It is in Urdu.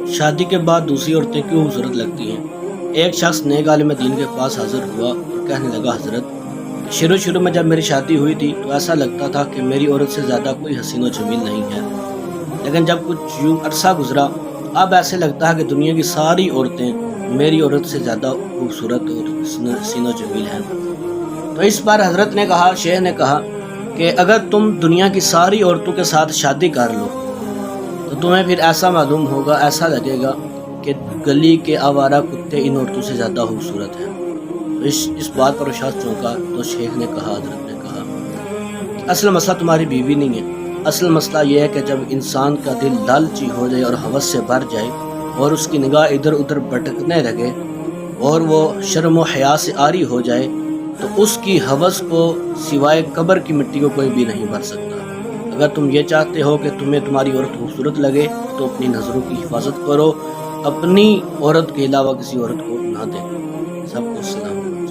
شادی کے بعد دوسری عورتیں کیوں خوبصورت لگتی ہیں؟ ایک شخص نیک عالم دین کے پاس حاضر ہوا اور کہنے لگا، حضرت شروع میں جب میری شادی ہوئی تھی تو ایسا لگتا تھا کہ میری عورت سے زیادہ کوئی حسین و جمیل نہیں ہے، لیکن جب کچھ یوں عرصہ گزرا اب ایسے لگتا ہے کہ دنیا کی ساری عورتیں میری عورت سے زیادہ خوبصورت اور حسین و جمیل ہیں۔ تو اس بار حضرت نے کہا، شیخ نے کہا کہ اگر تم دنیا کی ساری عورتوں کے ساتھ شادی کر لو تو تمہیں پھر ایسا معلوم ہوگا، ایسا لگے گا کہ گلی کے آوارہ کتے ان عورتوں سے زیادہ خوبصورت ہیں۔ تو اس بات پر وہ شخص چونکا تو شیخ نے کہا، حضرت نے کہا کہ اصل مسئلہ تمہاری بیوی نہیں ہے، اصل مسئلہ یہ ہے کہ جب انسان کا دل لالچی ہو جائے اور ہوس سے بھر جائے اور اس کی نگاہ ادھر ادھر بھٹکنے لگے اور وہ شرم و حیا سے عاری ہو جائے تو اس کی ہوس کو سوائے قبر کی مٹی کو کوئی بھی نہیں بھر سکتا۔ اگر تم یہ چاہتے ہو کہ تمہیں تمہاری عورت خوبصورت لگے تو اپنی نظروں کی حفاظت کرو، اپنی عورت کے علاوہ کسی عورت کو نہ دیکھو۔ سب کو سلام۔